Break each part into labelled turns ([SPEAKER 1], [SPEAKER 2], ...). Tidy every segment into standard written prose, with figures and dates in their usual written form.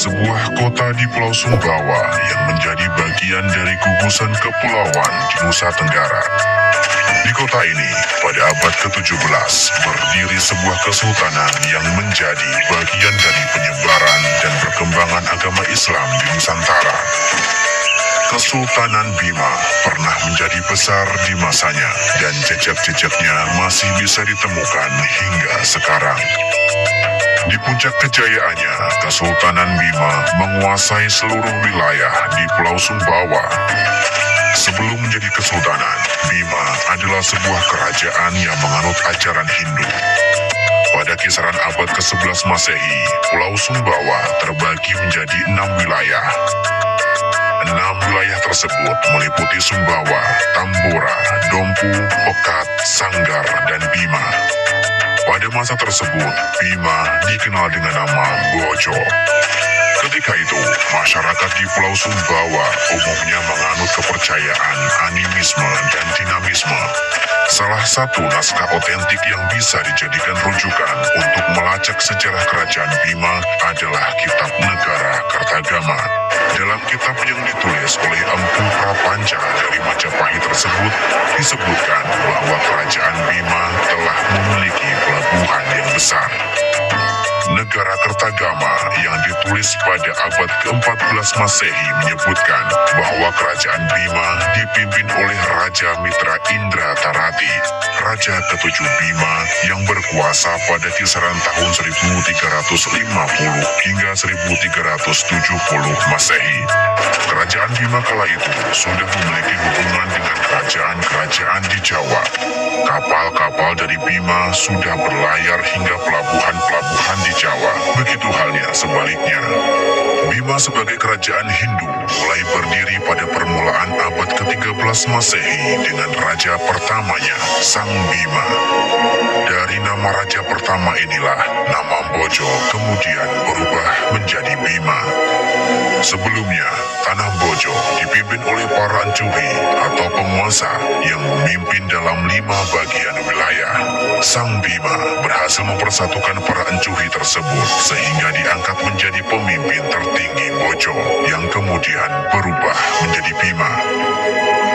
[SPEAKER 1] sebuah kota di Pulau Sumbawa yang menjadi bagian dari gugusan kepulauan di Nusa Tenggara. Di kota ini, pada abad ke-17, berdiri sebuah kesultanan yang menjadi bagian dari penyebaran dan perkembangan agama Islam di Nusantara. Kesultanan Bima pernah menjadi besar di masanya dan jejak-jejaknya masih bisa ditemukan hingga sekarang. Di puncak kejayaannya, Kesultanan Bima menguasai seluruh wilayah di Pulau Sumbawa. Sebelum menjadi kesultanan, Bima adalah sebuah kerajaan yang menganut ajaran Hindu. Pada kisaran abad ke-11 Masehi, Pulau Sumbawa terbagi menjadi 6 wilayah. 6 wilayah tersebut meliputi Sumbawa, Tambora, Dompu, Pekat, Sanggar, dan Bima. Pada masa tersebut, Bima dikenal dengan nama Bojo. Ketika itu, masyarakat di Pulau Sumbawa umumnya menganut kepercayaan animisme dan dinamisme. Salah satu naskah otentik yang bisa dijadikan rujukan untuk melacak sejarah kerajaan Bima adalah Kitab Negara Kertagama. Dalam kitab yang ditulis oleh Empu Prapanca dari Majapahit tersebut, disebutkan bahwa kerajaan Bima telah memiliki pelabuhan yang besar. Negara Kertagama yang ditulis pada abad ke-14 Masehi menyebutkan bahwa kerajaan Bima dipimpin oleh Raja Mitra Indra Tarati, Raja ke-7 Bima yang berkuasa pada kisaran tahun 1350 hingga 1370 Masehi. Kerajaan Bima kala itu sudah memiliki hubungan dengan kerajaan-kerajaan di Jawa. Kapal-kapal dari Bima sudah berlayar hingga pelabuhan-pelabuhan di Jawa. Begitu halnya sebaliknya. Bima sebagai kerajaan Hindu mulai berdiri pada permulaan abad ke-13 Masehi dengan raja pertamanya, Sang Bima. Dari nama raja pertama inilah nama Bojo kemudian berubah menjadi Bima. Sebelumnya, Tanah Bojo dipimpin oleh para encuhi atau penguasa yang memimpin dalam 5 bagian wilayah. Sang Bima berhasil mempersatukan para encuhi tersebut sehingga diangkat menjadi pemimpin tertinggi Bojo yang kemudian berubah menjadi Bima.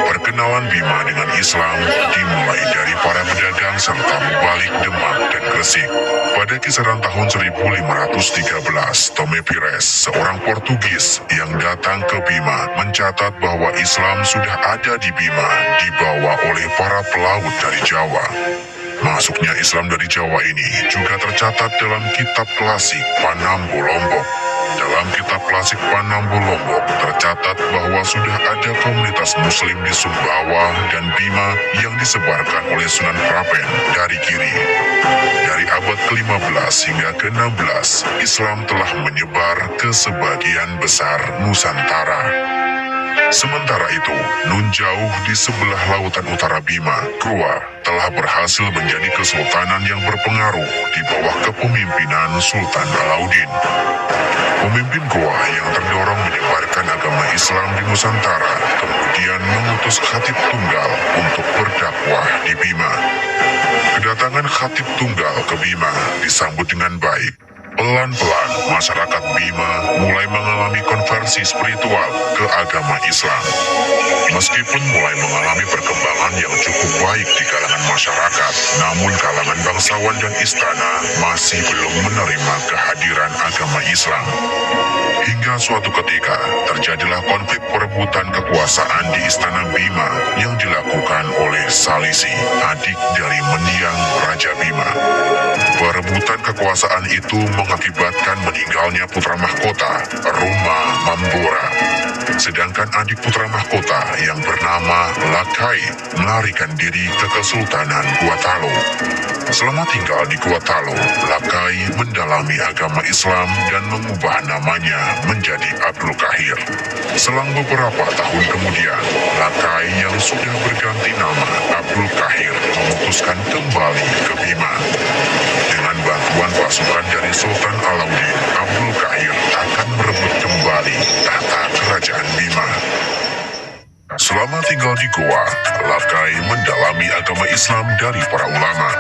[SPEAKER 1] Perkenalan Bima dengan Islam dimulai dari para pedagang serta mubalik Demak dan Gresik. Pada kisaran tahun 1513, Tome Pires, seorang Portugis yang datang ke Bima, mencatat bahwa Islam sudah ada di Bima dibawa oleh para pelaut dari Jawa. Masuknya Islam dari Jawa ini juga tercatat dalam kitab klasik Panambu Lombok. Dalam kitab klasik Panambu Lombok tercatat bahwa sudah ada komunitas muslim di Sumbawa dan Bima yang disebarkan oleh Sunan Prapen dari kiri. Dari abad ke-15 hingga ke-16, Islam telah menyebar ke sebagian besar Nusantara. Sementara itu, nun jauh di sebelah lautan utara Bima, Goa telah berhasil menjadi kesultanan yang berpengaruh di bawah kepemimpinan Sultan Alauddin. Pemimpin Goa yang terdorong menyebarkan agama Islam di Nusantara kemudian mengutus khatib tunggal untuk berdakwah di Bima. Kedatangan khatib tunggal ke Bima disambut dengan baik. Pelan-pelan, masyarakat Bima mulai mengalami konversi spiritual ke agama Islam. Meskipun mulai mengalami perkembangan yang cukup baik di kalangan masyarakat, namun kalangan bangsawan dan istana masih belum menerima kehadiran agama Islam. Hingga suatu ketika, terjadilah konflik perebutan kekuasaan di Istana Bima yang dilakukan oleh Salisi, adik dari mendiang Raja Bima. Perebutan kekuasaan itu mengakibatkan meninggalnya putra mahkota, Ruma Mambora. Sedangkan adik putra mahkota yang bernama Lakai melarikan diri ke Kesultanan Guatalo. Selama tinggal di Guatalo, Lakai mendalami agama Islam dan mengubah namanya menjadi Abdul Kahir. Selang beberapa tahun kemudian, Lakai yang sudah berganti nama Abdul Kahir memutuskan kembali ke Bima. Dengan bantuan pasukan dari Sultan Alauddin, Abdul Kahir akan merebut kembali tahta kerajaan Bima. Selama tinggal di Goa, Lakai mendalami agama Islam dari para ulama.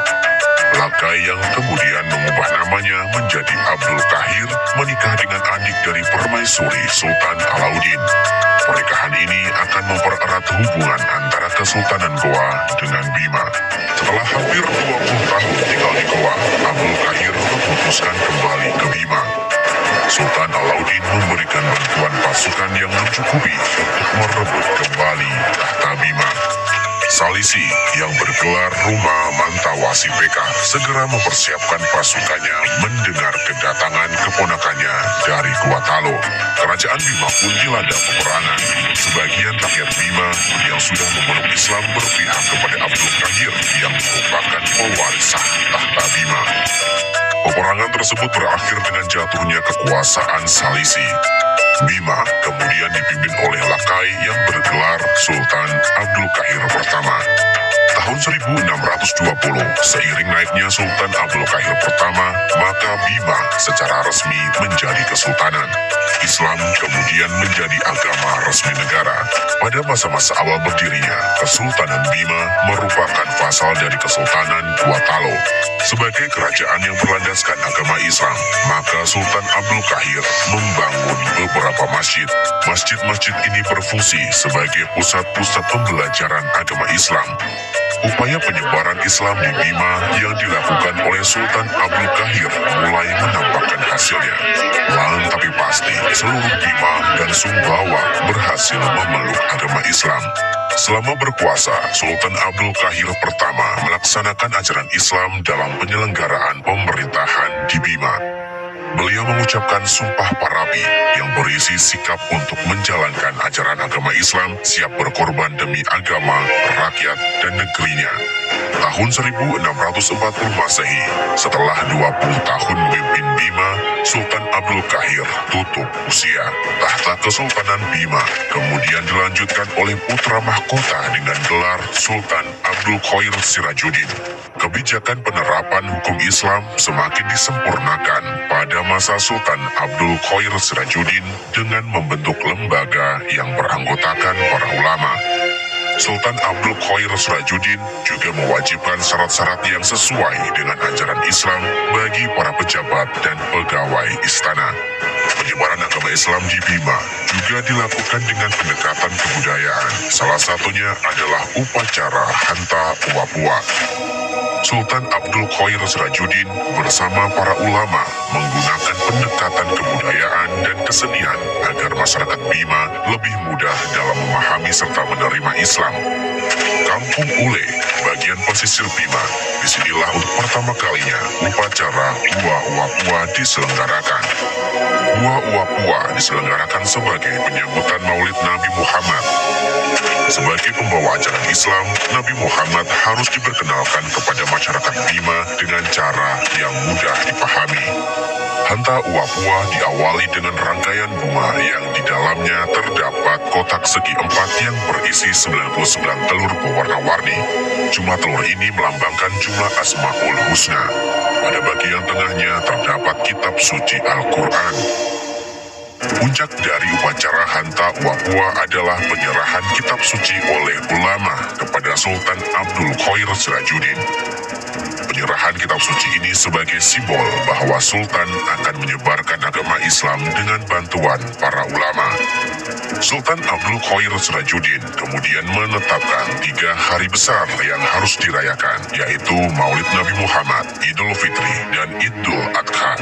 [SPEAKER 1] Lakai yang kemudian mengubah namanya menjadi Abdul Kahir menikah dengan adik dari permaisuri Sultan Alauddin. Pernikahan ini akan mempererat hubungan antara Kesultanan Goa dengan Bima. Setelah hampir 20 tahun tinggal di Goa, Abdul Qahir memutuskan kembali ke Bima. Sultan Alauddin memberikan bantuan pasukan yang mencukupi untuk merebut kembali tahta Bima. Salisi yang bergelar Ruma Mantawasi Peka segera mempersiapkan pasukannya mendengar kedatangan keponakannya dari Gua Talo. Kerajaan Bima pun dilanda peperangan. Sebagian rakyat Bima yang sudah memeluk Islam berpihak kepada Abdul Qahir yang merupakan pewaris sah tahta Bima. Peperangan tersebut berakhir dengan jatuhnya kekuasaan Salisi. Bima kemudian dipimpin oleh Lakai yang bergelar Sultan Abdul Qahir pertama. Tahun 1620, seiring naiknya Sultan Abdul Qahir pertama, maka Bima secara resmi menjadi kesultanan. Islam kemudian menjadi agama resmi negara. Pada masa-masa awal berdirinya, Kesultanan Bima merupakan fasal dari Kesultanan Gua Talo. Sebagai kerajaan yang berlandaskan agama Islam, maka Sultan Abdul Qahir membangun beberapa masjid. Masjid-masjid ini berfungsi sebagai pusat-pusat pembelajaran agama Islam. Upaya penyebaran Islam di Bima yang dilakukan oleh Sultan Abdul Qahir mulai menampakkan hasilnya. Lalu tapi pasti, seluruh Bima dan Sumbawa berhasil memeluk agama Islam. Selama berkuasa, Sultan Abdul Qahir pertama melaksanakan ajaran Islam dalam penyelenggaraan pemerintahan di Bima. Beliau mengucapkan sumpah parabi yang berisi sikap untuk menjalankan ajaran agama Islam, siap berkorban demi agama, rakyat, dan negerinya. Tahun 1640 Masehi, setelah 20 tahun memimpin Bima, Sultan Abdul Qahir tutup usia. Tahta Kesultanan Bima kemudian dilanjutkan oleh putra mahkota dengan gelar Sultan Abdul Qair Sirajuddin. Kebijakan penerapan hukum Islam semakin disempurnakan pada masa Sultan Abdul Qair Sirajuddin dengan membentuk lembaga yang beranggotakan para ulama. Sultan Abdul Qair Sirajuddin juga mewajibkan syarat-syarat yang sesuai dengan ajaran Islam bagi para pejabat dan pegawai istana. Penyebaran agama Islam di Bima juga dilakukan dengan pendekatan kebudayaan. Salah satunya adalah upacara Hanta Uapua. Sultan Abdul Qair Sirajuddin bersama para ulama menggunakan pendekatan kebudayaan dan kesenian agar masyarakat Bima lebih mudah dalam memahami serta menerima Islam. Kampung Ule, bagian pesisir Bima, disinilah untuk pertama kalinya upacara Gua Uapua diselenggarakan. Gua Uapua diselenggarakan sebagai penyambutan Maulid Nabi Muhammad. Sebagai pembawa ajaran Islam, Nabi Muhammad harus diperkenalkan kepada masyarakat Bima dengan cara yang mudah dipahami. Hanta Uapua diawali dengan rangkaian bunga yang di dalamnya terdapat kotak segi empat yang berisi 99 telur berwarna-warni. Jumlah telur ini melambangkan jumlah Asmaul Husna. Pada bagian tengahnya terdapat kitab suci Al-Quran. Puncak dari upacara Hanta Uapua adalah penyerahan kitab suci oleh ulama kepada Sultan Abdul Qair Sirajuddin. Penyerahan kitab suci ini sebagai simbol bahwa Sultan akan menyebarkan agama Islam dengan bantuan para ulama. Sultan Abdul Qair Sirajuddin kemudian menetapkan 3 hari besar yang harus dirayakan, yaitu Maulid Nabi Muhammad, Idul Fitri, dan Idul Adha.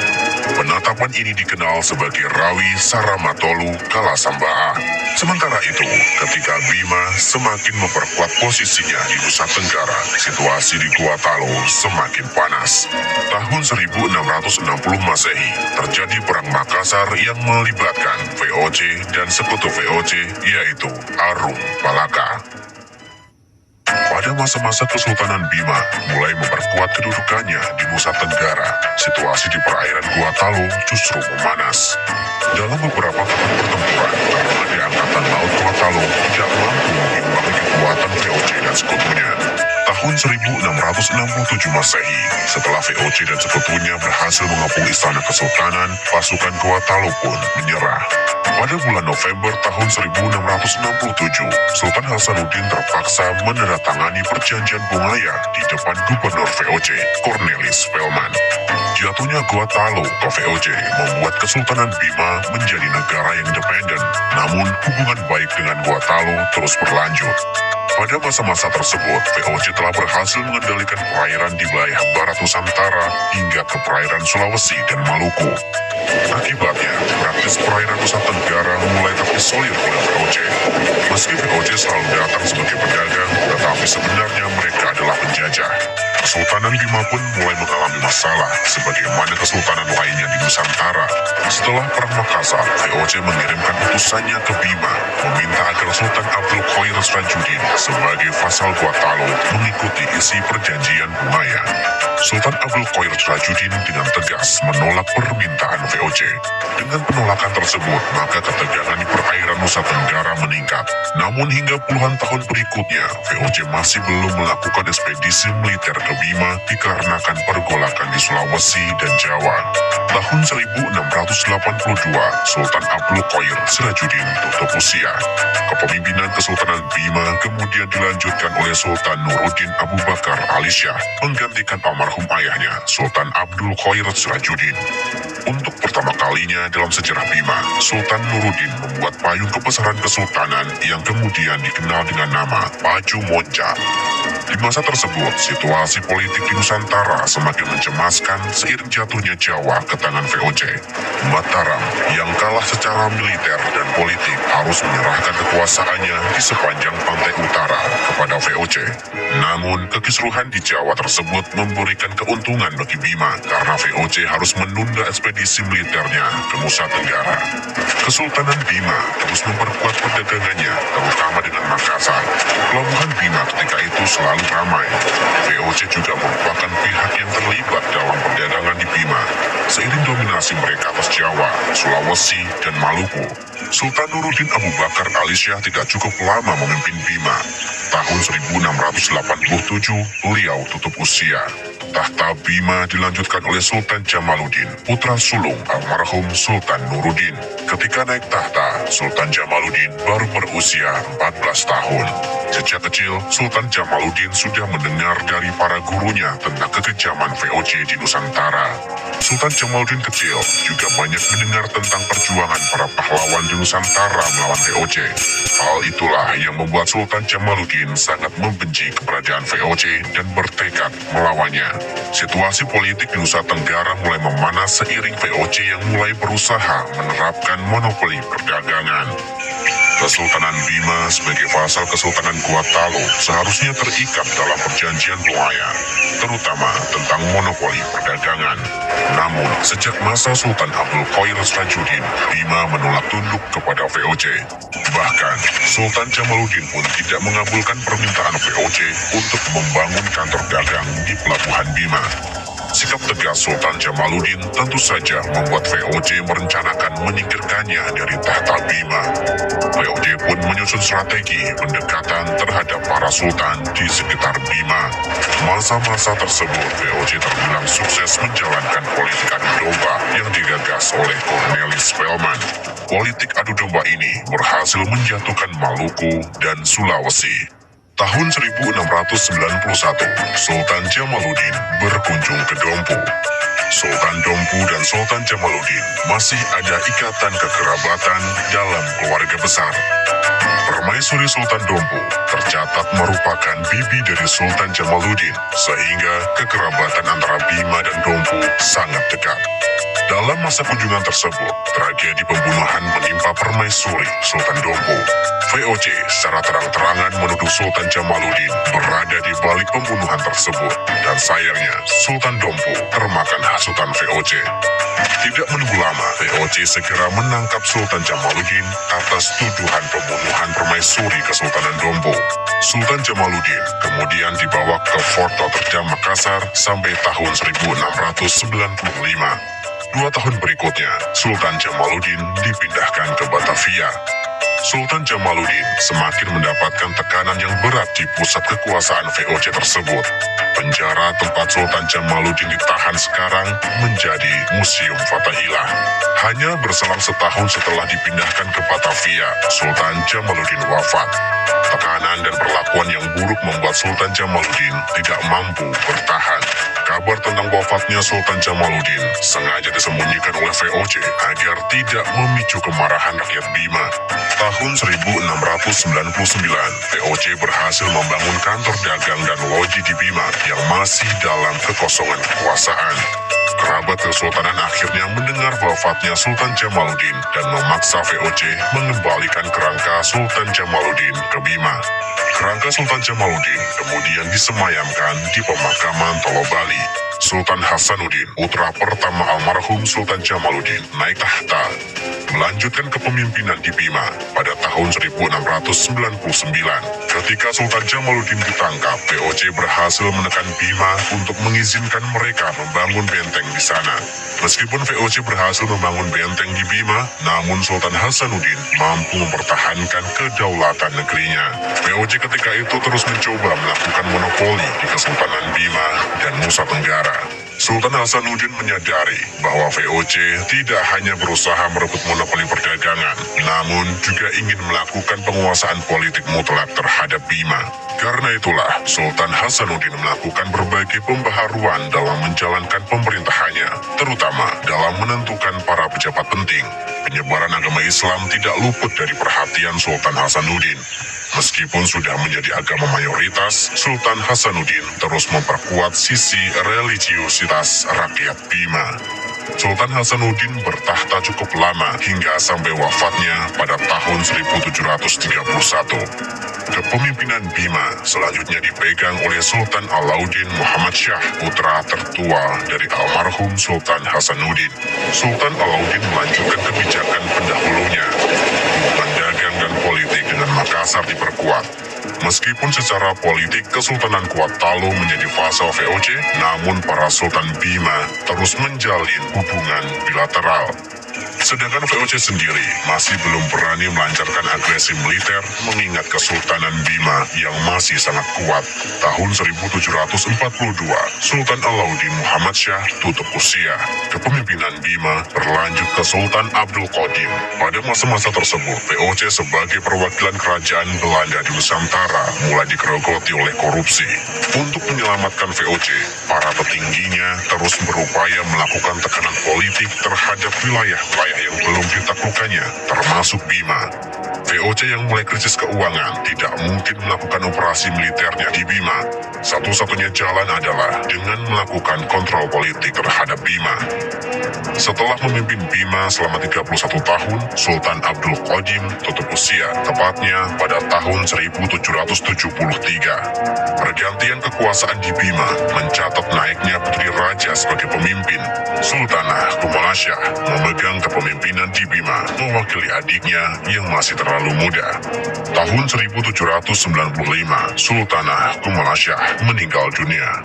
[SPEAKER 1] Penetapan ini dikenal sebagai Rawi Saramatolu Kalasambaa. Sementara itu, ketika Bima semakin memperkuat posisinya di Nusa Tenggara, situasi di Gua Talo semakin panas. Tahun 1660 Masehi, terjadi Perang Makassar yang melibatkan VOC dan sekutu VOC, yaitu Arum Palaka. Pada masa-masa Kesultanan Bima mulai memperkuat kedudukannya di Nusa Tenggara, situasi di perairan Gua Talo justru memanas. Dalam beberapa tahun pertempuran, armada Angkatan Laut Gua Talo tidak mampu mengimbangi kekuatan VOC dan sekutunya. Tahun 1667 Masehi, setelah VOC dan sekutunya berhasil mengepung istana kesultanan, pasukan Gorontalo pun menyerah. Pada bulan November tahun 1667, Sultan Hasanuddin terpaksa menandatangani perjanjian Bungaya di depan Gubernur VOC, Cornelis Spelman. Jatuhnya Gorontalo ke VOC membuat Kesultanan Bima menjadi negara yang independen, namun hubungan baik dengan Gorontalo terus berlanjut. Pada masa-masa tersebut, VOC telah berhasil mengendalikan perairan di wilayah barat Nusantara hingga ke perairan Sulawesi dan Maluku. Akibatnya, praktis perairan Nusa Tenggara mulai terisolir oleh VOC. Meski VOC selalu datang sebagai pedagang, tetapi sebenarnya mereka adalah penjajah. Kesultanan Bima pun mulai mengalami masalah, sebagaimana kesultanan lainnya di Nusantara. Setelah Perang Makassar, VOC mengirimkan utusannya ke Bima, meminta agar Sultan Abdul Qair Sirajuddin sebagai vasal Gorontalo mengikuti isi perjanjian Bungaya. Sultan Abdul Qair Sirajuddin dengan tegas menolak permintaan VOC. Dengan penolakan tersebut, maka ketegangan di perairan Nusa Tenggara meningkat. Namun hingga puluhan tahun berikutnya, VOC masih belum melakukan ekspedisi militer ke Bima dikarenakan pergolakan di Sulawesi dan Jawa. Tahun 1682, Sultan Abdul Qair Sirajuddin tutup usia. Kepemimpinan Kesultanan Bima kemudian dilanjutkan oleh Sultan Nuruddin Abu Bakar Ali Shah, menggantikan almarhum ayahnya, Sultan Abdul Qair Sirajuddin. Untuk pertama kalinya dalam sejarah Bima, Sultan Nuruddin membuat payung kebesaran kesultanan yang kemudian dikenal dengan nama Pacu Monca. Di masa tersebut, situasi politik di Nusantara semakin mencemaskan seiring jatuhnya Jawa ke tangan VOC. Mataram yang kalah secara militer dan politik harus menyerahkan kekuasaannya di sepanjang pantai utara kepada VOC. Namun, kekisruhan di Jawa tersebut memberikan keuntungan bagi Bima karena VOC harus menunda ekspedisi militernya ke Nusa Tenggara. Kesultanan Bima terus memperkuat perdagangannya, terutama dengan Makassar. Pelabuhan Bima ketika itu selalu ramai. VOC juga merupakan pihak yang terlibat dalam perdagangan di Bima. Seiring dominasi mereka atas Jawa, Sulawesi, dan Maluku, Sultan Nuruddin Abu Bakar Ali Shah tidak cukup lama memimpin Bima. Tahun 1687, beliau tutup usia. Tahta Bima dilanjutkan oleh Sultan Jamaluddin, putra sulung almarhum Sultan Nuruddin. Ketika naik tahta, Sultan Jamaluddin baru berusia 14 tahun. Sejak kecil, Sultan Jamaluddin sudah mendengar dari para gurunya tentang kekejaman VOC di Nusantara. Sultan Jamaluddin kecil juga banyak mendengar tentang perjuangan para pahlawan di Nusantara melawan VOC. Hal itulah yang membuat Sultan Jamaluddin sangat membenci keberadaan VOC dan bertekad melawannya. Situasi politik di Nusa Tenggara mulai memanas seiring VOC yang mulai berusaha menerapkan monopoli perdagangan. Kesultanan Bima sebagai vasal Kesultanan Gorontalo seharusnya terikat dalam perjanjian Bungaya, terutama tentang monopoli perdagangan. Namun, sejak masa Sultan Abdul Qair Sirajuddin, Bima menolak tunduk kepada VOC. Bahkan, Sultan Jamaluddin pun tidak mengabulkan permintaan VOC untuk membangun kantor dagang di Pelabuhan Bima. Sikap tegas Sultan Jamaluddin tentu saja membuat VOC merencanakan menyingkirkannya dari tahta Bima. VOC pun menyusun strategi pendekatan terhadap para sultan di sekitar Bima. Masa-masa tersebut, VOC terbilang sukses menjalankan politik adu domba yang digagas oleh Cornelis Spelman. Politik adu domba ini berhasil menjatuhkan Maluku dan Sulawesi. Tahun 1691, Sultan Jamaluddin berkunjung ke Dompu. Sultan Dompu dan Sultan Jamaluddin masih ada ikatan kekerabatan dalam keluarga besar. Permaisuri Sultan Dompu tercatat merupakan bibi dari Sultan Jamaluddin, sehingga kekerabatan antara Bima dan Dompu sangat dekat. Dalam masa kunjungan tersebut, tragedi pembunuhan menimpa permaisuri Sultan Dompu. VOC secara terang-terangan menuduh Sultan Jamaluddin berada di balik pembunuhan tersebut, dan sayangnya Sultan Dompu termakan hasutan VOC. Tidak menunggu lama, VOC segera menangkap Sultan Jamaluddin atas tuduhan pembunuhan permaisuri Kesultanan Dompu. Sultan Jamaluddin kemudian dibawa ke Fort Rotterdam Makassar sampai tahun 1695. 2 tahun berikutnya, Sultan Jamaluddin dipindahkan ke Batavia. Sultan Jamaluddin semakin mendapatkan tekanan yang berat di pusat kekuasaan VOC tersebut. Penjara tempat Sultan Jamaluddin ditahan sekarang menjadi Museum Fathahillah. Hanya berselang setahun setelah dipindahkan ke Batavia, Sultan Jamaluddin wafat. Tekanan dan perlakuan yang buruk membuat Sultan Jamaluddin tidak mampu bertahan. Kabar tentang wafatnya Sultan Jamaluddin sengaja disembunyikan oleh VOC agar tidak memicu kemarahan rakyat Bima. Tahun 1699, VOC berhasil membangun kantor dagang dan loji di Bima yang masih dalam kekosongan kekuasaan. Kerabat kesultanan akhirnya mendengar wafatnya Sultan Jamaluddin dan memaksa VOC mengembalikan kerangka Sultan Jamaluddin ke Bima. Kerangka Sultan Jamaluddin kemudian disemayamkan di pemakaman Tolobali. Sultan Hasanuddin, putra pertama almarhum Sultan Jamaluddin, naik tahta, melanjutkan kepemimpinan di Bima pada tahun 1699. Ketika Sultan Jamaluddin ditangkap, VOC berhasil menekan Bima untuk mengizinkan mereka membangun benteng di sana. Meskipun VOC berhasil membangun benteng di Bima, namun Sultan Hasanuddin mampu mempertahankan kedaulatan negerinya. VOC ketika itu terus mencoba melakukan monopoli di Kesultanan Bima dan Nusa Tenggara. Sultan Hasanuddin menyadari bahwa VOC tidak hanya berusaha merebut monopoli perdagangan, namun juga ingin melakukan penguasaan politik mutlak terhadap Bima. Karena itulah, Sultan Hasanuddin melakukan berbagai pembaharuan dalam menjalankan pemerintahannya, terutama dalam menentukan para pejabat penting. Penyebaran agama Islam tidak luput dari perhatian Sultan Hasanuddin. Meskipun sudah menjadi agama mayoritas, Sultan Hasanuddin terus memperkuat sisi religiusitas rakyat Bima. Sultan Hasanuddin bertahta cukup lama hingga sampai wafatnya pada tahun 1731. Kepemimpinan Bima selanjutnya dipegang oleh Sultan Alauddin Muhammad Shah, putra tertua dari almarhum Sultan Hasanuddin. Sultan Alauddin melanjutkan kebijakan pendahulunya. Hubungan dagang dan politik dengan Makassar diperkuat. Meskipun secara politik Kesultanan Kuat Talu menjadi vasal VOC, namun para Sultan Bima terus menjalin hubungan bilateral. Sedangkan VOC sendiri masih belum berani melancarkan agresi militer mengingat Kesultanan Bima yang masih sangat kuat. Tahun 1742, Sultan Alauddin Muhammad Shah tutup usia. Kepemimpinan Bima berlanjut ke Sultan Abdul Qadim. Pada masa-masa tersebut, VOC sebagai perwakilan kerajaan Belanda di Nusantara mulai digerogoti oleh korupsi. Untuk menyelamatkan VOC, para petingginya terus berupaya melakukan tekanan politik terhadap wilayah-wilayah yang belum ditaklukannya, termasuk Bima. VOC yang mulai krisis keuangan tidak mungkin melakukan operasi militernya di Bima. Satu-satunya jalan adalah dengan melakukan kontrol politik terhadap Bima. Setelah memimpin Bima selama 31 tahun, Sultan Abdul Qadim tutup usia, tepatnya pada tahun 1773. Pergantian kekuasaan di Bima mencatat naiknya putri raja sebagai pemimpin. Sultanah Kumalasya memegang kepemimpinan di Bima, mewakili adiknya yang masih terlalu muda. Tahun 1795, Sultanah Kumalasya meninggal dunia.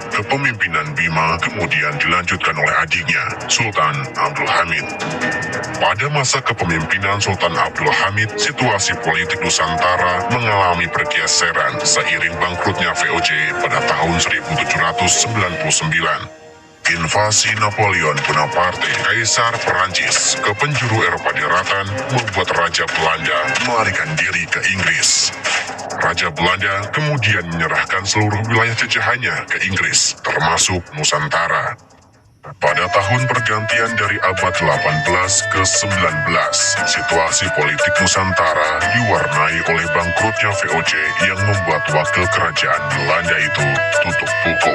[SPEAKER 1] Kepemimpinan Bima kemudian dilanjutkan oleh adiknya, Sultan Abdul Hamid. Pada masa kepemimpinan Sultan Abdul Hamid, situasi politik Nusantara mengalami pergeseran seiring bangkrutnya VOC pada tahun 1799. Invasi Napoleon Bonaparte, Kaisar Perancis, ke penjuru Eropa daratan membuat Raja Belanda melarikan diri ke Inggris. Raja Belanda kemudian menyerahkan seluruh wilayah jajahannya ke Inggris, termasuk Nusantara. Pada tahun pergantian dari abad 18 ke 19, situasi politik Nusantara diwarnai oleh bangkrutnya VOC yang membuat wakil kerajaan Belanda itu tutup buku.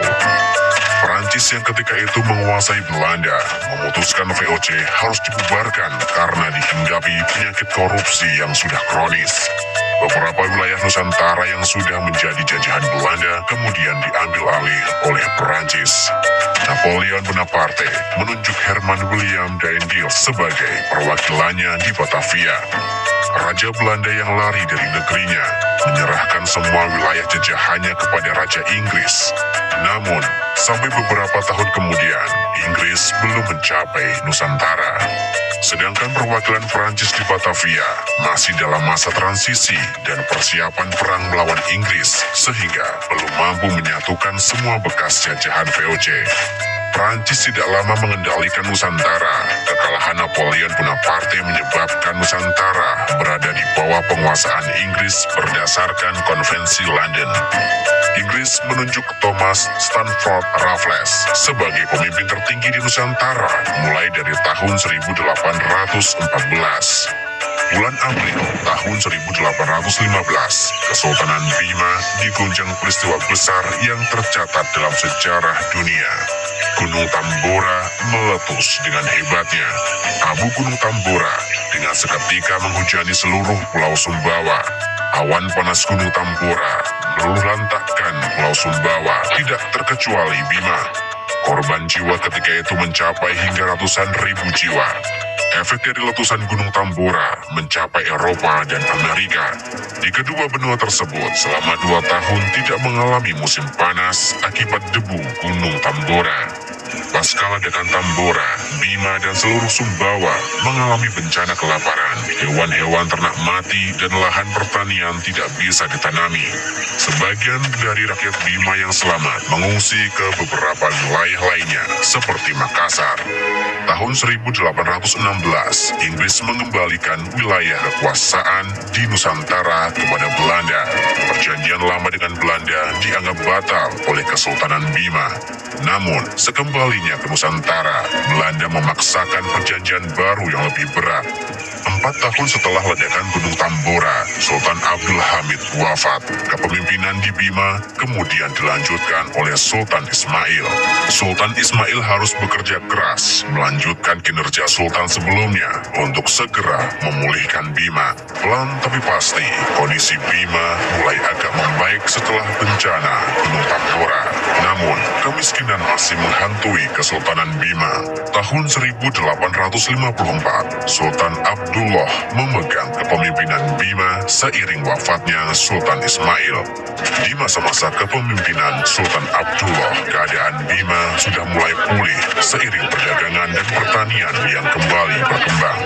[SPEAKER 1] Perancis yang ketika itu menguasai Belanda memutuskan VOC harus dibubarkan karena dihinggapi penyakit korupsi yang sudah kronis. Beberapa wilayah Nusantara yang sudah menjadi jajahan Belanda kemudian diambil alih oleh Perancis. Napoleon Bonaparte menunjuk Herman William Daendels sebagai perwakilannya di Batavia. Raja Belanda yang lari dari negerinya menyerahkan semua wilayah jajahannya kepada Raja Inggris. Namun, sampai beberapa tahun kemudian, Inggris belum mencapai Nusantara. Sedangkan perwakilan Prancis di Batavia masih dalam masa transisi dan persiapan perang melawan Inggris, sehingga belum mampu menyatukan semua bekas jajahan VOC. Prancis tidak lama mengendalikan Nusantara. Kekalahan Napoleon Bonaparte menyebabkan Nusantara berada di bawah penguasaan Inggris berdasarkan Konvensi London. Inggris menunjuk Thomas Stamford Raffles sebagai pemimpin tertinggi di Nusantara mulai dari tahun 1814. Bulan April tahun 1815, Kesultanan Bima diguncang peristiwa besar yang tercatat dalam sejarah dunia. Gunung Tambora meletus dengan hebatnya. Abu Gunung Tambora dengan seketika menghujani seluruh Pulau Sumbawa. Awan panas Gunung Tambora meluluhlantakkan Pulau Sumbawa, tidak terkecuali Bima. Korban jiwa ketika itu mencapai hingga ratusan ribu jiwa. Efek dari letusan Gunung Tambora mencapai Eropa dan Amerika. Di kedua benua tersebut selama 2 tahun tidak mengalami musim panas akibat debu Gunung Tambora. Pasca ledakan Tambora, Bima dan seluruh Sumbawa mengalami bencana kelaparan. Hewan-hewan ternak mati dan lahan pertanian tidak bisa ditanami. Sebagian dari rakyat Bima yang selamat mengungsi ke beberapa wilayah lainnya seperti Makassar. Tahun 1816, Inggris mengembalikan wilayah kekuasaan di Nusantara kepada Belanda. Perjanjian lama dengan Belanda dianggap batal oleh Kesultanan Bima. Namun, sekembalinya ke Nusantara, Belanda memaksakan perjanjian baru yang lebih berat. 4 tahun setelah ledakan Gunung Tambora, Sultan Abdul Hamid wafat. Kepemimpinan di Bima kemudian dilanjutkan oleh Sultan Ismail. Sultan Ismail harus bekerja keras melanjutkan kinerja Sultan sebelumnya untuk segera memulihkan Bima. Pelan tapi pasti, kondisi Bima mulai agak membaik setelah bencana Gunung Tambora. Namun, kemiskinan masih menghantui Kesultanan Bima. Tahun 1854, Sultan Abdullah memegang kepemimpinan Bima seiring wafatnya Sultan Ismail. Di masa-masa kepemimpinan Sultan Abdullah, keadaan Bima sudah mulai pulih seiring perdagangan dan pertanian yang kembali berkembang.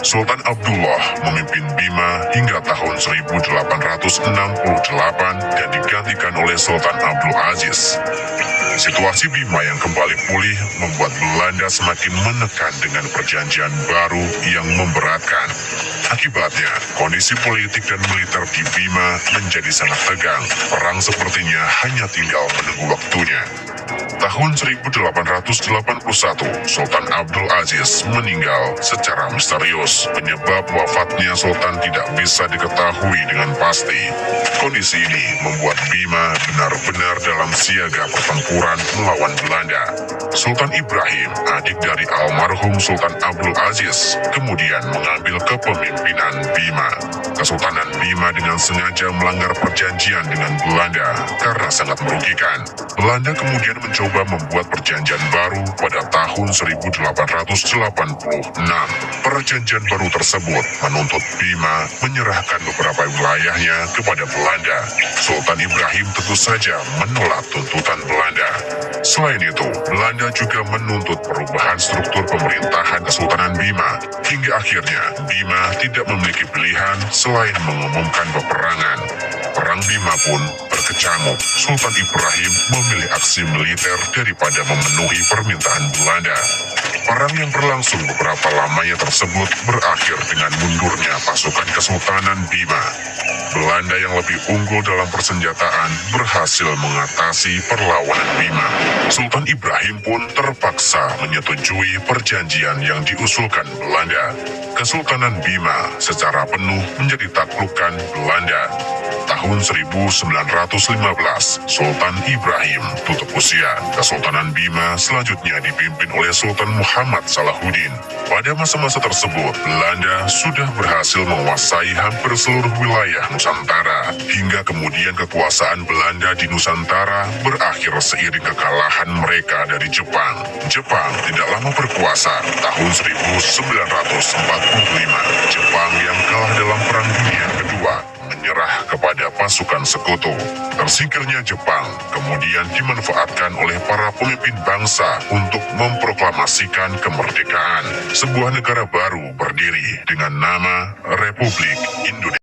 [SPEAKER 1] Sultan Abdullah memimpin Bima hingga tahun 1868 dan digantikan oleh Sultan Abdul Aziz. Situasi Bima yang kembali pulih membuat Belanda semakin menekan dengan perjanjian baru yang memberatkan. Akibatnya, kondisi politik dan militer di Bima menjadi sangat tegang. Perang sepertinya hanya tinggal menunggu waktunya. Tahun 1881, Sultan Abdul Aziz meninggal secara misterius. Penyebab wafatnya Sultan tidak bisa diketahui dengan pasti. Kondisi ini membuat Bima benar-benar dalam siaga pertempuran melawan Belanda. Sultan Ibrahim, adik dari almarhum Sultan Abdul Aziz, kemudian mengambil kepemimpinan Bima. Kesultanan Bima dengan sengaja melanggar perjanjian dengan Belanda karena sangat merugikan. Belanda kemudian mencoba membuat perjanjian baru pada tahun 1886. Perjanjian baru tersebut menuntut Bima menyerahkan beberapa wilayahnya kepada Belanda. Sultan Ibrahim tentu saja menolak tuntutan Belanda. Selain itu, Belanda juga menuntut perubahan struktur pemerintahan Kesultanan Bima. Hingga akhirnya, Bima tidak memiliki pilihan selain mengumumkan peperangan. Perang Bima pun berkecamuk. Sultan Ibrahim memilih aksi militer daripada memenuhi permintaan Belanda. Perang yang berlangsung beberapa lamanya tersebut berakhir dengan mundurnya pasukan Kesultanan Bima. Belanda yang lebih unggul dalam persenjataan berhasil mengatasi perlawanan Bima. Sultan Ibrahim pun terpaksa menyetujui perjanjian yang diusulkan Belanda. Kesultanan Bima secara penuh menjadi taklukan Belanda. Tahun 1915, Sultan Ibrahim tutup usia. Kesultanan Bima selanjutnya dipimpin oleh Sultan Muhammad Salahuddin. Pada masa-masa tersebut, Belanda sudah berhasil menguasai hampir seluruh wilayah Nusantara, hingga kemudian kekuasaan Belanda di Nusantara berakhir seiring kekalahan mereka dari Jepang. Jepang tidak lama berkuasa. Tahun 1945, Jepang yang kalah dalam Perang Dunia Kedua menyerah kepada pasukan kekuatan sekutu. Tersingkirnya Jepang kemudian dimanfaatkan oleh para pemimpin bangsa untuk memproklamasikan kemerdekaan. Sebuah negara baru berdiri dengan nama Republik Indonesia.